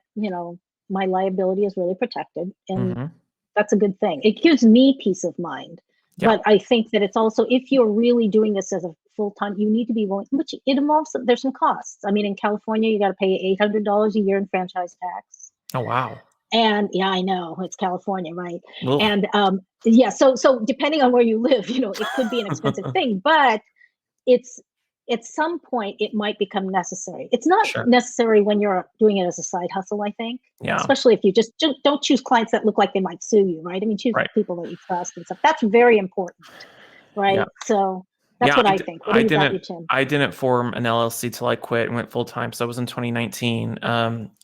my liability is really protected, and that's a good thing. It gives me peace of mind. Yeah. But I think that it's also, if you're really doing this as a full-time, you need to be willing, which it involves, there's some costs. I mean, in California, you got to pay $800 a year in franchise tax. Oh, wow. And yeah, I know, it's California, right? Ugh. And yeah, so depending on where you live, it could be an expensive thing, but it's, at some point it might become necessary. It's not necessary when you're doing it as a side hustle, I think. Yeah. Especially if you just don't choose clients that look like they might sue you, right? I mean, choose people that you trust and stuff. That's very important, right? Yeah. So that's what I think. What do you Tim? I didn't form an LLC till I quit and went full time. So it was in 2019.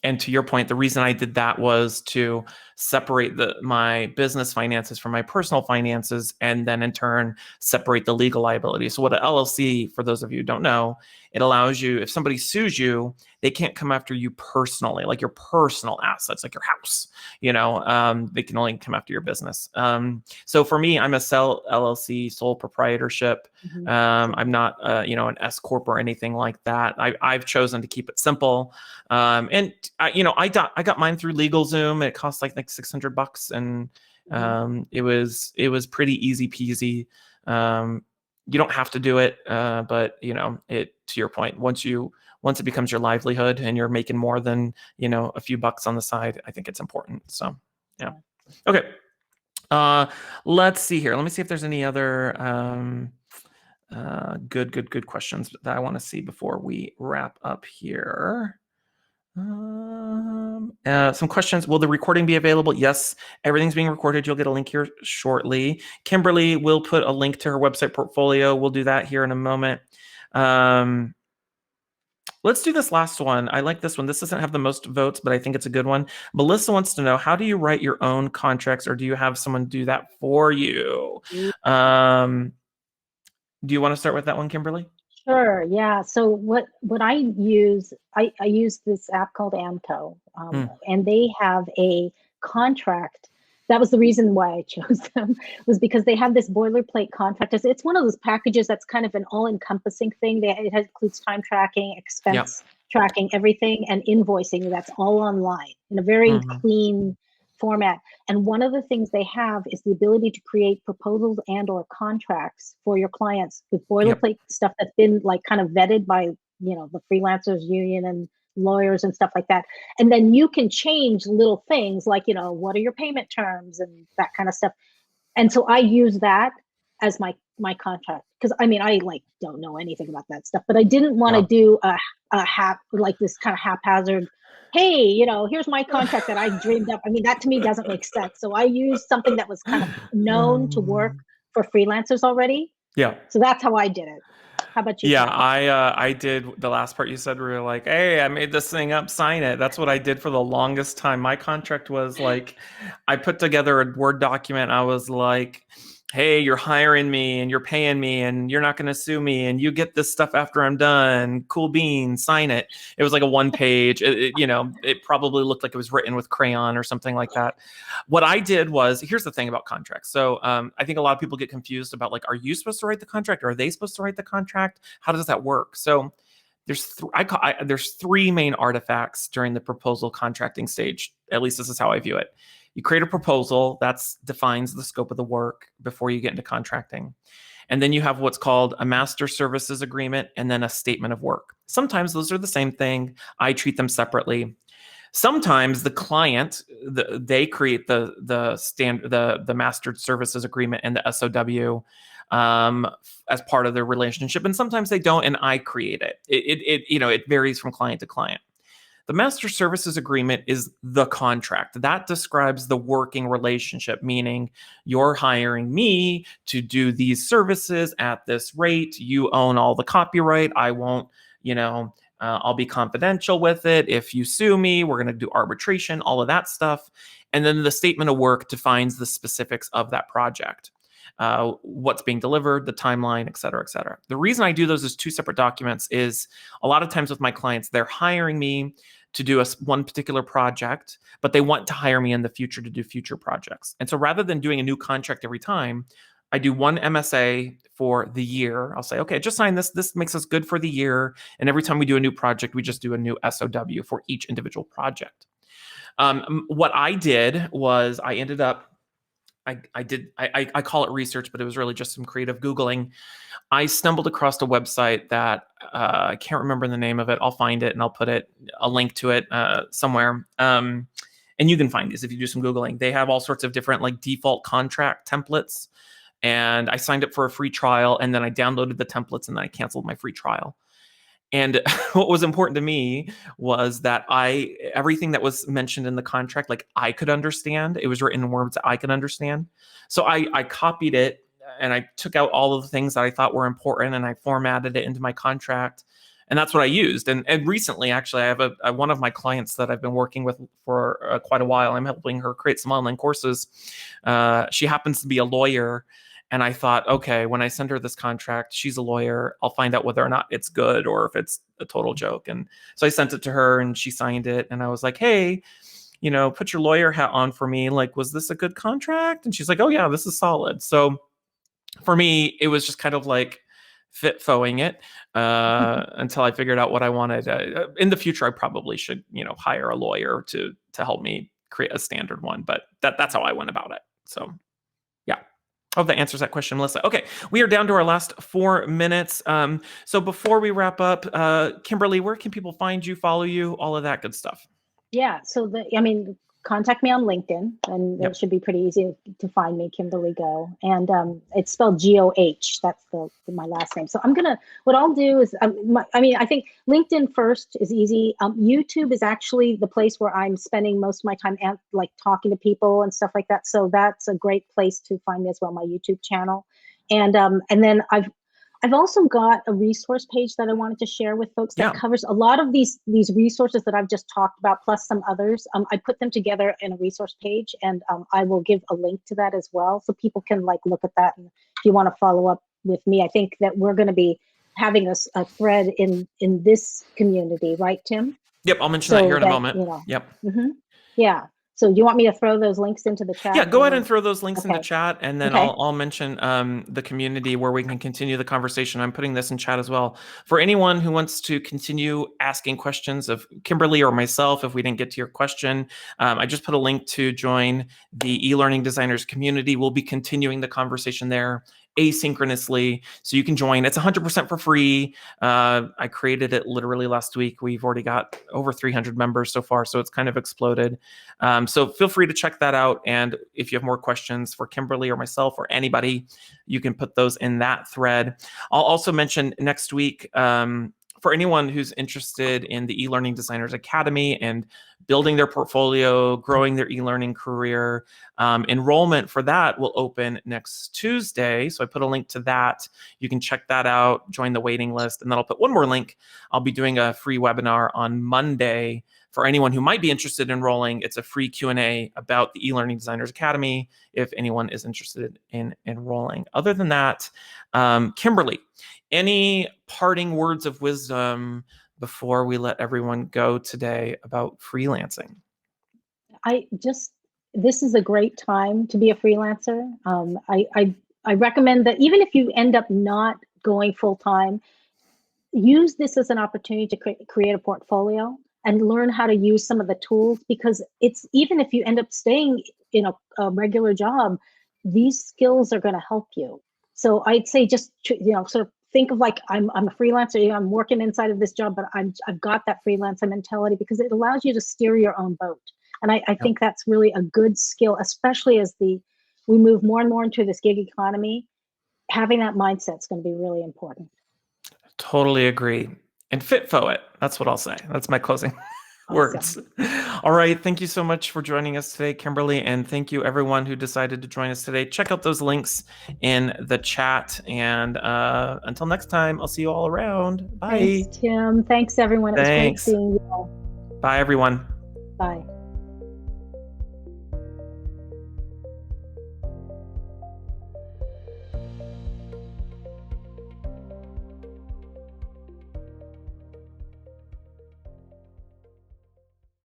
And to your point, the reason I did that was to separate my business finances from my personal finances, and then in turn separate the legal liability. So what an LLC, for those of you who don't know, it allows you, if somebody sues you, they can't come after you personally, like your personal assets, like your house. They can only come after your business. So for me, I'm a LLC, sole proprietorship. I'm not, an S corp or anything like that. I've chosen to keep it simple. And I got mine through LegalZoom. It cost like $600, and it was pretty easy peasy. You don't have to do it, but to your point, once it becomes your livelihood and you're making more than a few bucks on the side, I think it's important. So yeah. Okay. Let's see here. Let me see if there's any other good questions that I want to see before we wrap up here. Some questions. Will the recording be available? Yes, everything's being recorded. You'll get a link here shortly. Kimberly will put a link to her website portfolio. We'll do that here in a moment. Let's do this last one. I like this one. This doesn't have the most votes, but I think it's a good one. Melissa wants to know, how do you write your own contracts, or do you have someone do that for you? Do you want to start with that one, Kimberly? Sure. Yeah. So what I use, I use this app called Amco, and they have a contract. That was the reason why I chose them, was because they have this boilerplate contract. It's one of those packages that's kind of an all-encompassing thing. It includes time tracking, expense tracking, everything, and invoicing. That's all online in a very clean format. And one of the things they have is the ability to create proposals and or contracts for your clients with boilerplate stuff that's been like kind of vetted by, the freelancers union and lawyers and stuff like that. And then you can change little things like, what are your payment terms and that kind of stuff. And so I use that as my contract, because I mean, I don't know anything about that stuff, but I didn't want to do this kind of haphazard, hey, here's my contract that I dreamed up. I mean, that to me doesn't make sense. So I used something that was kind of known to work for freelancers already. Yeah. So that's how I did it. How about you? Yeah, I did the last part you said, where you're like, hey, I made this thing up, sign it. That's what I did for the longest time. My contract was like, I put together a Word document. I was like, hey, you're hiring me and you're paying me and you're not going to sue me and you get this stuff after I'm done. Cool beans, sign it. It was like a 1 page. It probably looked like it was written with crayon or something like that. What I did was, here's the thing about contracts. So I think a lot of people get confused about, like, are you supposed to write the contract, or are they supposed to write the contract? How does that work? So there's three main artifacts during the proposal contracting stage. At least this is how I view it. You create a proposal that defines the scope of the work before you get into contracting. And then you have what's called a master services agreement, and then a statement of work. Sometimes those are the same thing. I treat them separately. Sometimes the client, they create the master services agreement and the SOW as part of their relationship. And sometimes they don't, and I create it. It varies from client to client. The master services agreement is the contract. That describes the working relationship, meaning you're hiring me to do these services at this rate. You own all the copyright. I won't, I'll be confidential with it. If you sue me, we're going to do arbitration, all of that stuff. And then the statement of work defines the specifics of that project. What's being delivered, the timeline, et cetera, et cetera. The reason I do those as two separate documents is a lot of times with my clients, they're hiring me to do one particular project, but they want to hire me in the future to do future projects. And so rather than doing a new contract every time, I do one MSA for the year. I'll say, okay, just sign this. This makes us good for the year. And every time we do a new project, we just do a new SOW for each individual project. What I did was I ended up, I call it research, but it was really just some creative Googling. I stumbled across a website that I can't remember the name of it. I'll find it and I'll put a link to it somewhere. And you can find these if you do some Googling. They have all sorts of different like default contract templates. And I signed up for a free trial, and then I downloaded the templates, and then I canceled my free trial. And what was important to me was that everything that was mentioned in the contract, like I could understand. It was written in words that I could understand. So I copied it and I took out all of the things that I thought were important and I formatted it into my contract. And that's what I used. And recently, actually, I have one of my clients that I've been working with for quite a while. I'm helping her create some online courses. She happens to be a lawyer. And I thought, okay, when I send her this contract, she's a lawyer. I'll find out whether or not it's good or if it's a total joke. And so I sent it to her and she signed it. And I was like, hey, put your lawyer hat on for me. Like, was this a good contract? And she's like, oh, yeah, this is solid. So for me, it was just kind of like Fitfoing it until I figured out what I wanted. In the future, I probably should, hire a lawyer to help me create a standard one. But that's how I went about it. So, yeah. I hope that answers that question, Melissa. Okay, we are down to our last 4 minutes. So before we wrap up, Kimberly, where can people find you, follow you, all of that good stuff? Yeah, so contact me on LinkedIn, and Yep. it should be pretty easy to find me, Kimberly Goh, and it's spelled Goh. That's my last name. So what I'll do is, I think LinkedIn first is easy. YouTube is actually the place where I'm spending most of my time like talking to people and stuff like that. So that's a great place to find me as well, my YouTube channel, and then I've also got a resource page that I wanted to share with folks that covers a lot of these resources that I've just talked about, plus some others. I put them together in a resource page, and I will give a link to that as well, so people can look at that. And if you want to follow up with me, I think that we're going to be having a thread in this community, right, Tim? Yep, I'll mention that here in a moment. Yep. Yeah. So do you want me to throw those links into the chat? Yeah, go ahead and throw those links in the Okay. chat, and then I'll mention the community where we can continue the conversation. I'm putting this in chat as well. For anyone who wants to continue asking questions of Kimberly or myself, if we didn't get to your question, I just put a link to join the eLearning Designers community. We'll be continuing the conversation there asynchronously, so you can join. It's 100% for free. I created it literally last week. We've already got over 300 members so far, so it's kind of exploded. So feel free to check that out. And if you have more questions for Kimberly or myself or anybody, you can put those in that thread. I'll also mention next week, for anyone who's interested in the eLearning Designers Academy and building their portfolio, growing their eLearning career, enrollment for that will open next Tuesday. So I put a link to that. You can check that out, join the waiting list. And then I'll put one more link. I'll be doing a free webinar on Monday for anyone who might be interested in enrolling. It's a free Q&A about the eLearning Designers Academy if anyone is interested in enrolling. Other than that, Kimberly, any parting words of wisdom before we let everyone go today about freelancing? This is a great time to be a freelancer. I recommend that even if you end up not going full time, use this as an opportunity to create a portfolio and learn how to use some of the tools, because even if you end up staying in a regular job, these skills are going to help you. So I'd say just sort of think of I'm a freelancer. I'm working inside of this job, but I've got that freelancer mentality because it allows you to steer your own boat. And I think that's really a good skill, especially as we move more and more into this gig economy. Having that mindset is going to be really important. Totally agree. And Fitfo it. That's what I'll say. That's my closing. Words. Awesome. All right. Thank you so much for joining us today, Kimberly. And thank you, everyone who decided to join us today. Check out those links in the chat. And until next time, I'll see you all around. Bye. Thanks, Tim. Thanks, everyone. It was great Thanks. seeing you all. Bye, everyone. Bye.